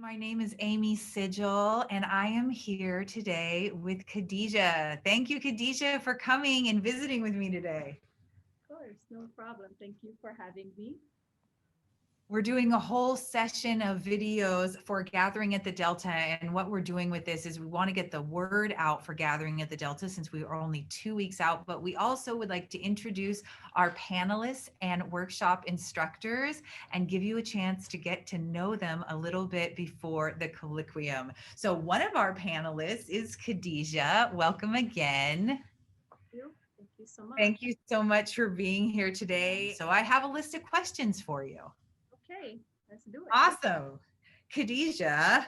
My name is Amy Sigil, and I am here today with Khadijah. Thank you, Khadijah, for coming and visiting with me today. Of course, no problem. Thank you for having me. We're doing a whole session of videos for Gathering at the Delta. And what we're doing with this is we want to get the word out for Gathering at the Delta since we are only 2 weeks out. But we also would like to introduce our panelists and workshop instructors and give you a chance to get to know them a little bit before the colloquium. So, one of our panelists is Khadijah. Welcome again. Thank you so much. Thank you so much for being here today. So, I have a list of questions for you. Okay, let's do it. Awesome. Khadijah,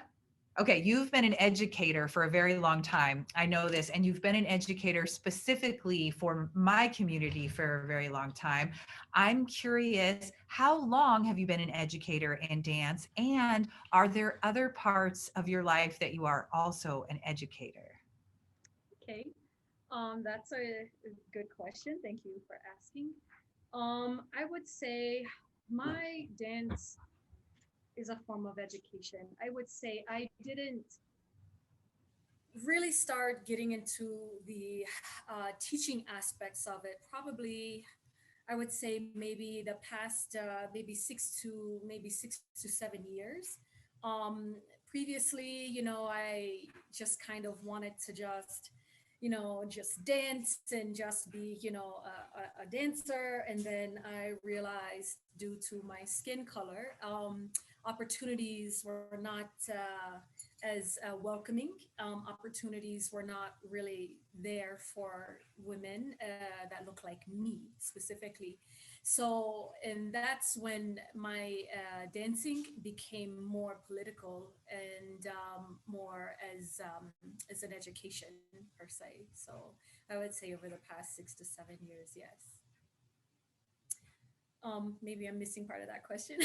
okay, you've been an educator for a very long time. I know this, and you've been an educator specifically for my community for a very long time. I'm curious, how long have you been an educator in dance? And are there other parts of your life that you are also an educator? Okay, that's a good question. Thank you for asking. I would say my dance is a form of education. I would say I didn't really start getting into the teaching aspects of it. Probably, I would say maybe the past maybe 6 to 7 years. Previously, I just kind of wanted to just dance and just be, a dancer. And then I realized due to my skin color, opportunities were not as welcoming. Opportunities were not really there for women that look like me specifically. So, and that's when my dancing became more political and more as an education per se. So, I would say over the past 6 to 7 years, yes. Maybe I'm missing part of that question.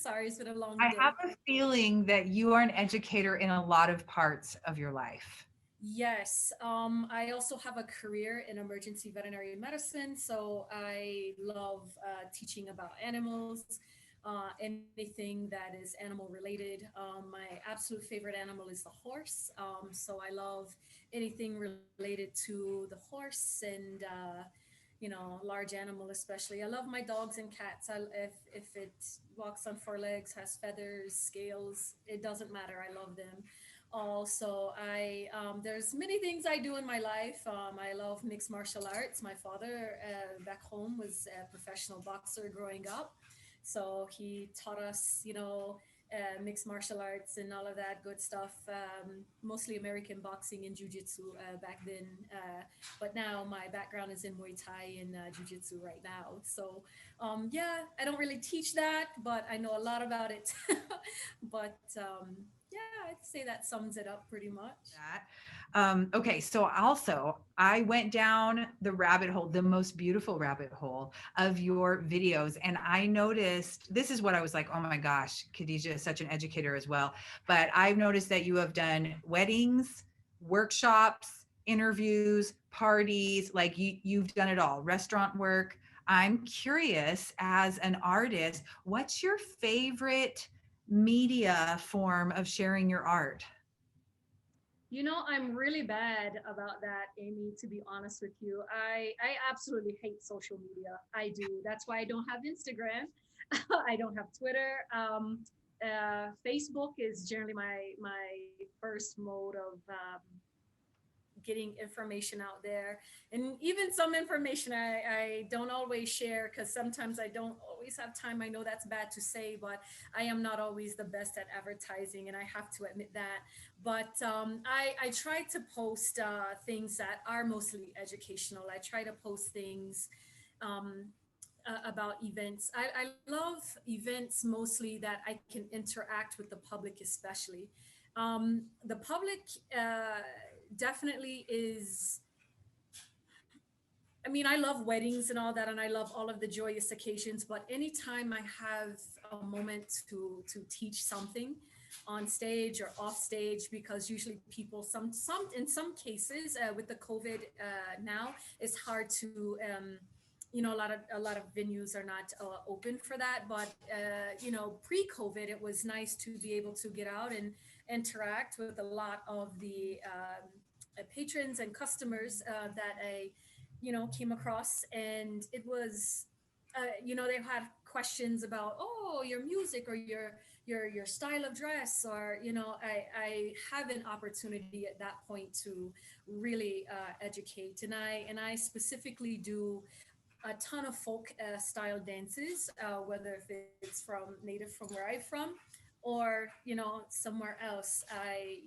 Sorry, it's been a long I have day. a feeling that you are an educator in a lot of parts of your life. Yes, I also have a career in emergency veterinary medicine, so I love teaching about animals, anything that is animal related. My absolute favorite animal is the horse, so I love anything related to the horse and large animal especially. I love my dogs and cats. If it walks on four legs, has feathers, scales, it doesn't matter. I love them. Also, I there's many things I do in my life. I love mixed martial arts. My father back home was a professional boxer growing up, so he taught us, mixed martial arts and all of that good stuff. Mostly American boxing and jujitsu back then, but now my background is in Muay Thai and jujitsu right now. So, yeah, I don't really teach that, but I know a lot about it. But yeah, I'd say that sums it up pretty much. That. Okay, so also I went down the rabbit hole, the most beautiful rabbit hole of your videos, and I noticed this is what I was like, oh my gosh, Khadijah is such an educator as well. But I've noticed that you have done weddings, workshops, interviews, parties, like you've done it all, restaurant work. I'm curious, as an artist, what's your favorite media form of sharing your art? I'm really bad about that, Amy, to be honest with you. I absolutely hate social media. I do. That's why I don't have Instagram. I don't have Twitter. Facebook is generally my first mode of getting information out there, and even some information I don't always share because sometimes I don't always have time. I know that's bad to say, but I am not always the best at advertising, and I have to admit that. But I try to post things that are mostly educational. I try to post things um, about events. I love events mostly that I can interact with the public, especially. The public definitely is. I mean, I love weddings and all that, and I love all of the joyous occasions. But anytime I have a moment to teach something on stage or off stage, because usually people, some in some cases with the COVID now, it's hard to a lot of venues are not open for that. But pre-COVID, it was nice to be able to get out and interact with a lot of the patrons and customers that I came across. And it was they had questions about, oh, your music, or your style of dress, or I have an opportunity at that point to really educate. And I specifically do a ton of folk style dances, whether if it's from native from where I'm from, or somewhere else. I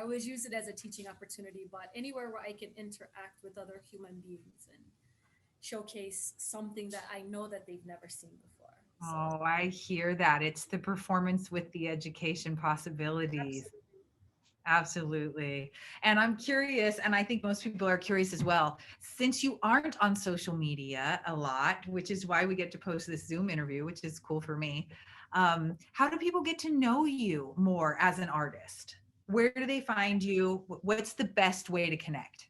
always use it as a teaching opportunity, but anywhere where I can interact with other human beings and showcase something that I know that they've never seen before. So Oh, I hear that. It's the performance with the education possibilities. absolutely. Absolutely. And I'm curious, and I think most people are curious as well, since you aren't on social media a lot, which is why we get to post this Zoom interview, which is cool for me. How do people get to know you more as an artist? Where do they find you? What's the best way to connect?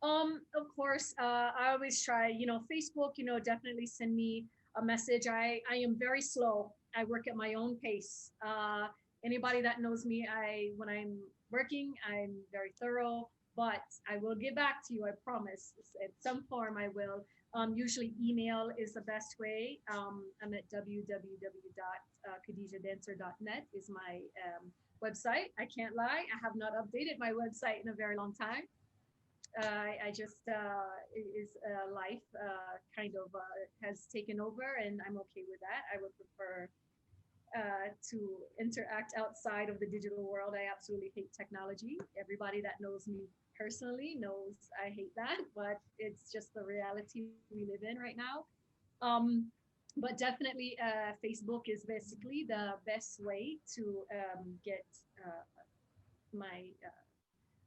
Of course, I always try, Facebook, definitely send me a message. I am very slow. I work at my own pace. Anybody that knows me, when I'm working, I'm very thorough, but I will get back to you. I promise. At some form, I will. Usually email is the best way. I'm at www.khadijahdancer.net is my website. I can't lie. I have not updated my website in a very long time. I just is life kind of has taken over, and I'm okay with that. I would prefer to interact outside of the digital world. I absolutely hate technology. Everybody that knows me personally knows I hate that, but it's just the reality we live in right now. Um, but definitely, Facebook is basically the best way to get my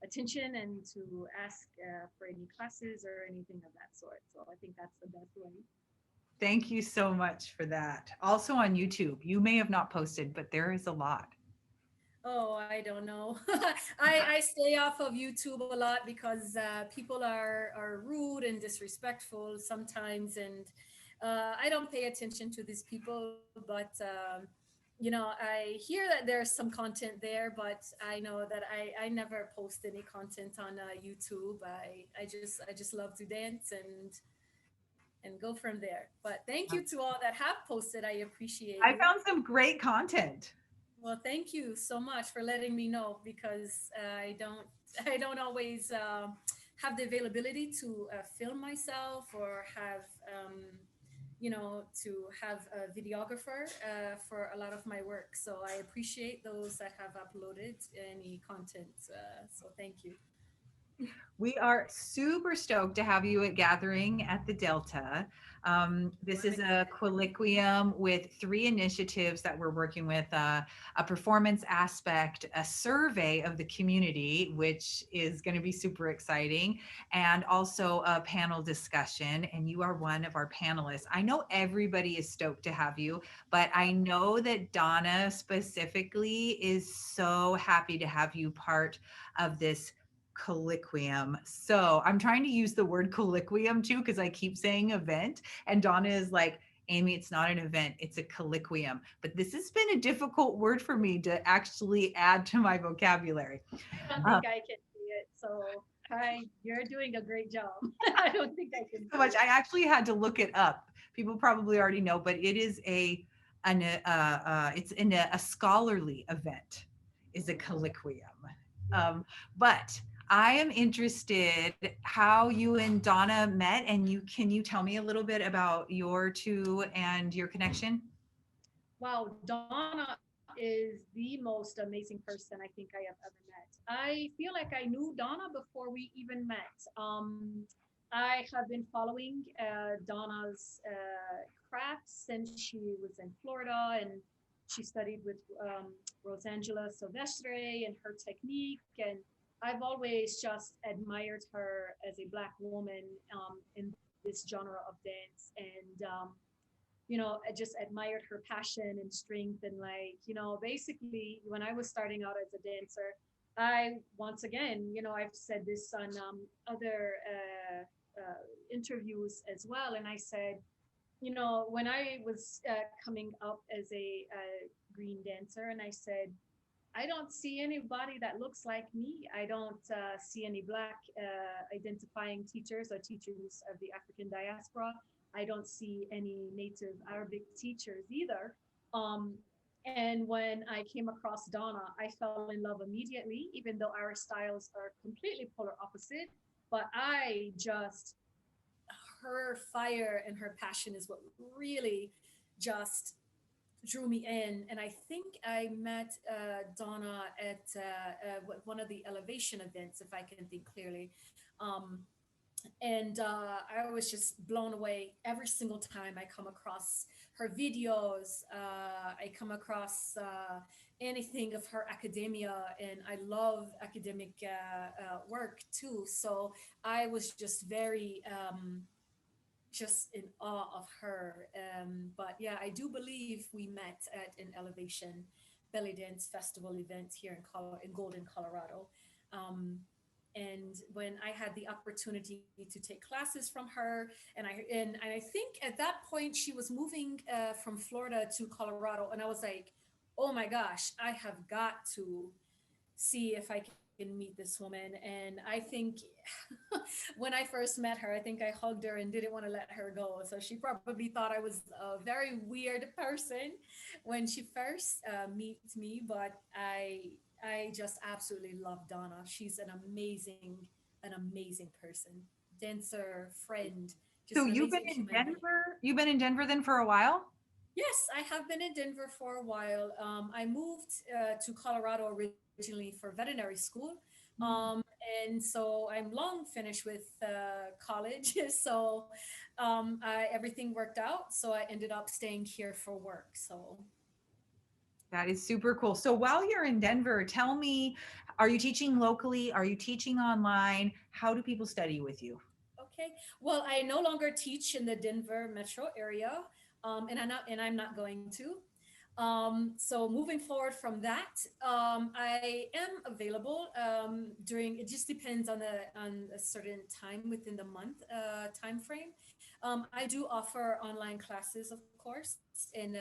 attention and to ask for any classes or anything of that sort. So I think that's the best way. Thank you so much for that. Also on YouTube, you may have not posted, but there is a lot. Oh, I don't know. I stay off of YouTube a lot because people are rude and disrespectful sometimes, and I don't pay attention to these people. But I hear that there's some content there, but I know that I never post any content on YouTube. I just love to dance and go from there. But thank you to all that have posted. I appreciate I you. found some great content. Well, thank you so much for letting me know, because I don't always have the availability to film myself, or have to have a videographer for a lot of my work. So I appreciate those that have uploaded any content. So thank you. We are super stoked to have you at Gathering at the Delta. Well, This I'm is a excited. colloquium with three initiatives that we're working with, a performance aspect, a survey of the community, which is going to be super exciting, and also a panel discussion. And you are one of our panelists. I know everybody is stoked to have you, but I know that Donna specifically is so happy to have you part of this colloquium. So I'm trying to use the word colloquium too, because I keep saying event. And Donna is like, Amy, it's not an event, it's a colloquium. But this has been a difficult word for me to actually add to my vocabulary. I don't Um, think I can do it. So hi, you're doing a great job. I don't think I can so do much. it. I actually had to look it up. People probably already know, but it is it's in a scholarly event, is a colloquium. But I am interested how you and Donna met, and can you tell me a little bit about your two and your connection? Wow, Donna is the most amazing person I think I have ever met. I feel like I knew Donna before we even met. I have been following Donna's craft since she was in Florida, and she studied with Rosangela Silvestre and her technique. And I've always just admired her as a Black woman in this genre of dance. And I just admired her passion and strength. And basically, when I was starting out as a dancer, I once again, I've said this on other interviews as well, and I said, when I was coming up as a green dancer, and I said, I don't see anybody that looks like me. I don't see any Black identifying teachers or teachers of the African diaspora. I don't see any native Arabic teachers either. Um, and when I came across Donna, I fell in love immediately, even though our styles are completely polar opposite. But I just, her fire and her passion is what really just drew me in. And I think I met Donna at one of the elevation events, if I can think clearly. Um, and I was just blown away every single time I come across her videos. I come across anything of her academia, and I love academic work too. So I was just very just in awe of her. But yeah, I do believe we met at an Elevation Belly Dance Festival event here in Golden, Colorado. Um, and when I had the opportunity to take classes from her, and I think at that point she was moving from Florida to Colorado, and I was like, oh my gosh, I have got to see if I can meet this woman. And I think when I first met her, I think I hugged her and didn't want to let her go. So she probably thought I was a very weird person when she first met me. But I just absolutely love Donna. She's an amazing person, dancer, friend, So just an you've been amazing in human being. Denver? You've been in Denver then for a while? Yes, I have been in Denver for a while. I moved to Colorado originally for veterinary school. Um, and so I'm long finished with college. So everything worked out. So I ended up staying here for work. So, That is super cool. So while you're in Denver, tell me, are you teaching locally? Are you teaching online? How do people study with you? okay. Well, I no longer teach in the Denver metro area, and I'm not going to. So moving forward from that, I am available during. It just depends on a certain time within the month time frame. I do offer online classes, of course, in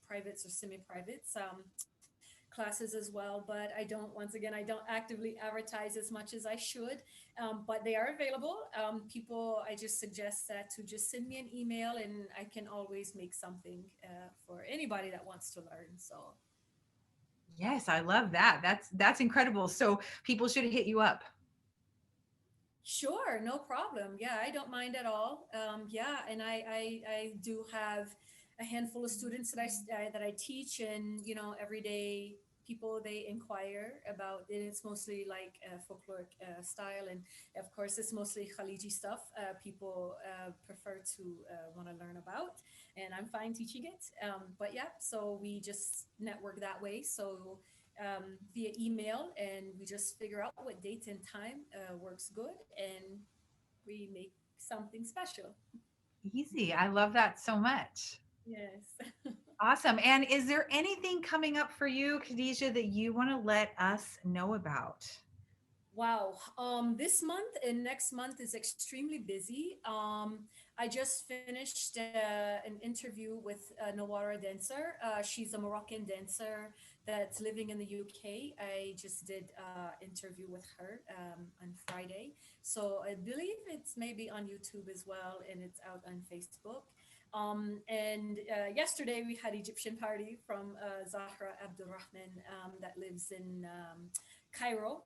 privates or semi-privates. Classes as well, but once again, I don't actively advertise as much as I should. But they are available. People, I just suggest that to just send me an email, and I can always make something for anybody that wants to learn. So Yes, I love that. That's incredible. So people should hit you up. sure, no problem. Yeah, I don't mind at all. Yeah, and I do have a handful of students that I teach, and every day people they inquire about, and it's mostly like folkloric style, and of course it's mostly Khaliji stuff. People prefer to want to learn about, and I'm fine teaching it. But yeah, so we just network that way. So via email, and we just figure out what date and time works good, and we make something special. Easy. I love that so much. Yes. Awesome. And is there anything coming up for you, Khadijah, that you want to let us know about? Wow. This month and next month is extremely busy. I just finished an interview with Nawara Dancer. She's a Moroccan dancer that's living in the UK. I just did an interview with her on Friday. So I believe it's maybe on YouTube as well, and it's out on Facebook. And yesterday we had Egyptian party from Zahra Abdulrahman that lives in Cairo.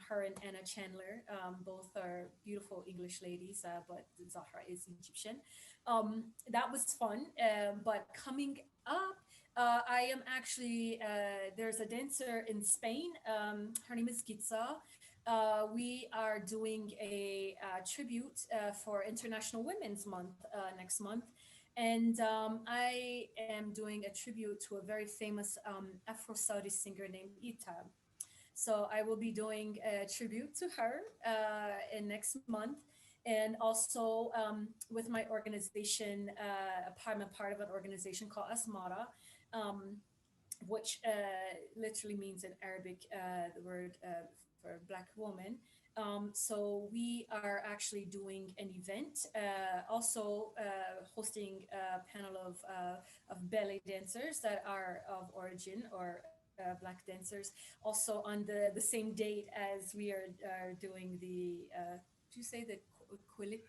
Her and Anna Chandler, both are beautiful English ladies, but Zahra is Egyptian. That was fun. But coming up, I am actually, there's a dancer in Spain. Her name is Gitza. We are doing a tribute for International Women's Month next month. And I am doing a tribute to a very famous Afro Saudi singer named Ita. So I will be doing a tribute to her in next month. And also with my organization, I'm a part of an organization called Asmara, which literally means in Arabic the word for Black women. So we are actually doing an event, also hosting a panel of belly dancers that are of origin or Black dancers. Also on the same date as we are doing the, do you say the colloquium?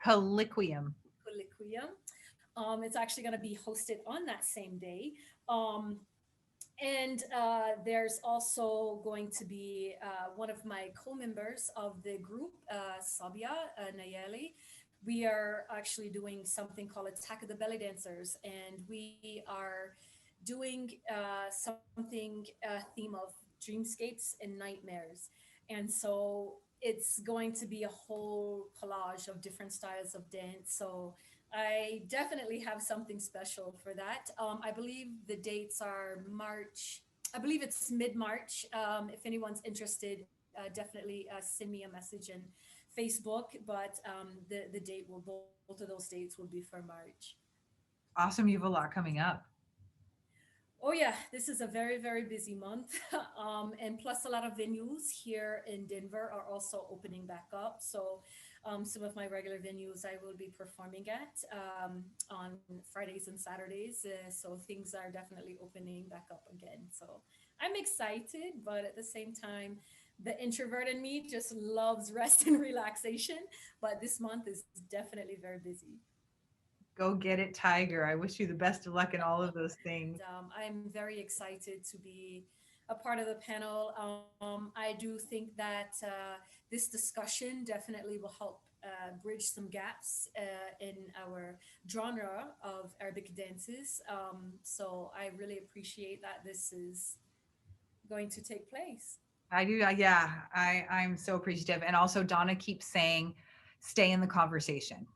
Colloquium. Colloquium. It's actually going to be hosted on that same day. Um, and there's also going to be one of my co-members of the group, Sabia Nayeli. We are actually doing something called Attack of the Belly Dancers, and we are doing something, theme of dreamscapes and nightmares. And so it's going to be a whole collage of different styles of dance. So I definitely have something special for that. I believe the dates are March. I believe it's mid March. If anyone's interested, definitely send me a message in Facebook. But the date will, both of those dates will be for March. Awesome. You have a lot coming up. Oh yeah, this is a very, very busy month. And plus a lot of venues here in Denver are also opening back up. So some of my regular venues I will be performing at on Fridays and Saturdays. So things are definitely opening back up again. So I'm excited, but at the same time, the introvert in me just loves rest and relaxation. But this month is definitely very busy. Go get it, Tiger. I wish you the best of luck in all of those things. I'm very excited to be a part of the panel. I do think that this discussion definitely will help bridge some gaps in our genre of Arabic dances. So I really appreciate that this is going to take place. I do. Yeah, I'm so appreciative. And also, Donna keeps saying, stay in the conversation.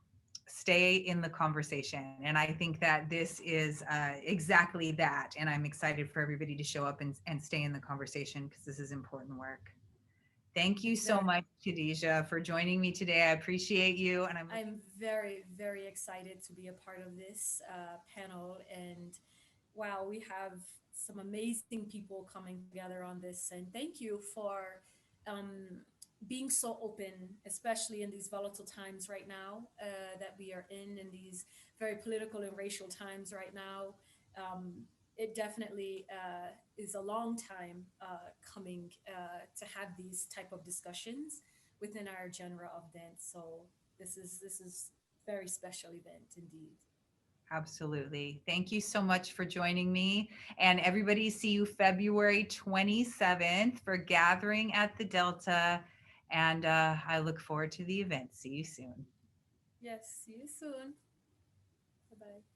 Stay in the conversation. And I think that this is exactly that. And I'm excited for everybody to show up and stay in the conversation because this is important work. Thank you so Very, much, Khadijah, for joining me today. I appreciate you. And I'm looking. I'm very, very excited to be a part of this panel. And wow, we have some amazing people coming together on this. And thank you for um, being so open, especially in these volatile times right now that we are in these very political and racial times right now. It definitely is a long time coming to have these type of discussions within our genre of dance. So this is very special event indeed. Absolutely. Thank you so much for joining me. And everybody, see you February 27th for Gathering at the Delta. And I look forward to the event. See you soon. Yes, see you soon. Bye bye.